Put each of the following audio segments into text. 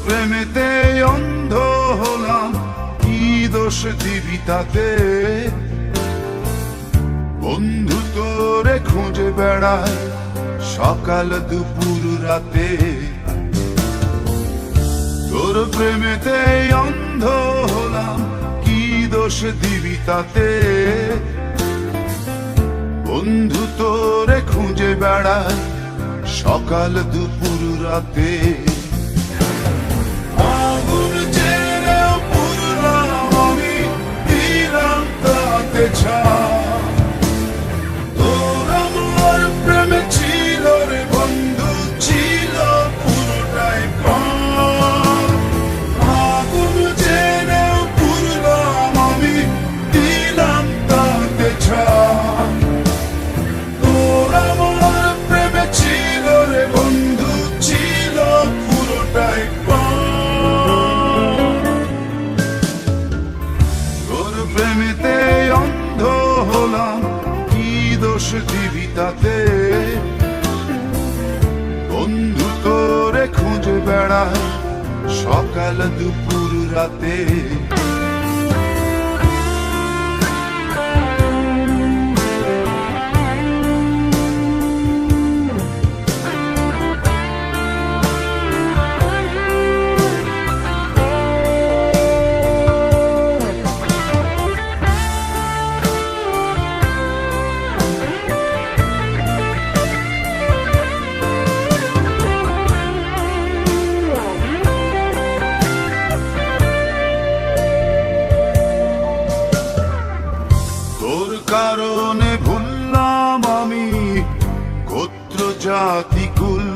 প্রেমেতে অন্ধ হলাম, কি দোষ দিবি তাতে? বন্ধু তোরে খুঁজে বেড়ায় সকাল দুপুর রাতে। তোর প্রেমেতে অন্ধ হলাম, কি দোষ দিবি তাতে? বন্ধু তোরে খুঁজে বেড়ায় সকাল দুপুর রাতে। আগুন জেনেও পুরলাম আমি, দিলাম তাতে ছাই। তোর আমার প্রেমে ছিল রে বন্ধু, ছিল পুরোটাই প্রাণ। আগুন জেনেও পুরলাম আমি, দিলাম তাতে ছাই। তোর আমার প্রেমে ছিল রে বন্ধু, ছিল পুরোটাই প্রাণ। তোর প্রেমেতে অন্ধ হলাম, কি দোষ দিবি তাতে? বন্ধু তোরে খুঁজে বেড়ায় সকাল দুপুর রাতে। তোর কারণে ভুললাম আমি গোত্র জাতি কুল,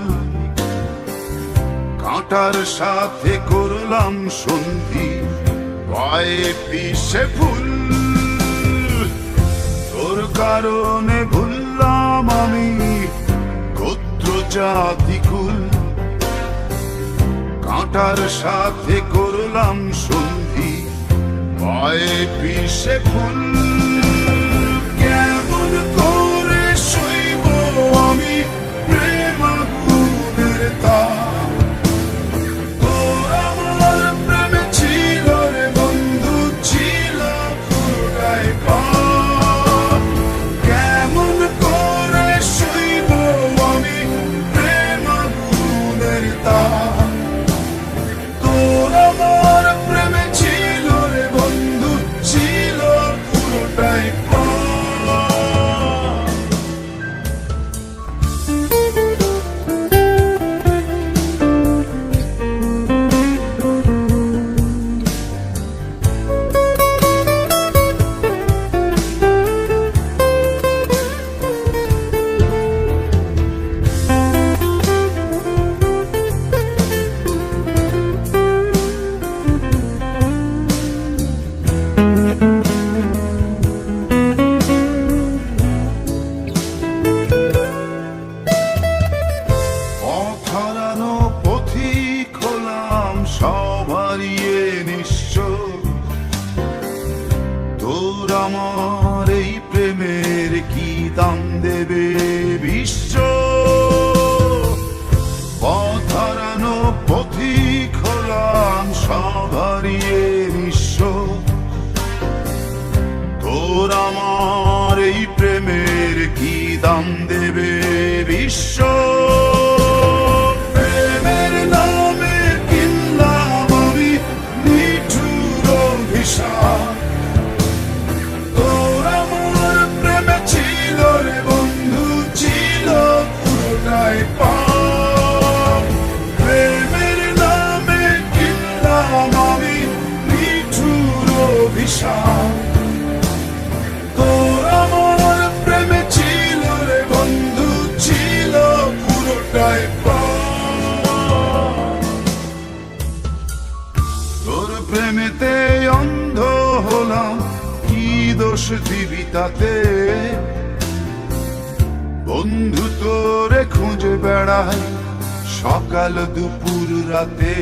কাঁটার সাথে করলাম সন্ধি, পায়ে পিষে ফুল। তোর কারণে ভুললাম আমি গোত্র জাতি কুল, কাঁটার সাথে করলাম সন্ধি, পায়ে পিষে ফুল। কেমন করে সইব আমি প্রেম আগুনের তাপ? তোর আমার প্রেমে ছিল রে বন্ধু, ছিল পুরোটাই পাপ। কেমন করে সইব আমি প্রেম আগুনের তাপ? তোর আমার প্রেমে ছিল রে বন্ধু, ছিল পুরোটাই পাপ। হারানো পথিক হলাম, সব হারিয়ে নিঃস্ব। তোর আমার এই প্রেমের কি দাম দেবে বিশ্ব? পথ হারানো পথিক হলাম, সব হারিয়ে নিঃস্ব। তোর আমার এই প্রেমের কি দাম দেবে বিশ্ব? তোর আমার প্রেমে ছিল রে বন্ধু, ছিল পুরোটাই পাপ। প্রেমের নামে কিনলাম আমি নিঠুর অভিশাপ। তোর আমার প্রেমে ছিল রে বন্ধু, ছিল পুরোটাই পাপ। তোর প্রেমেতে অন্ধ হলাম, কি দোষ দিবি তাতে? বন্ধু তোরে খুঁজে বেড়ায় সকাল দুপুর রাতে।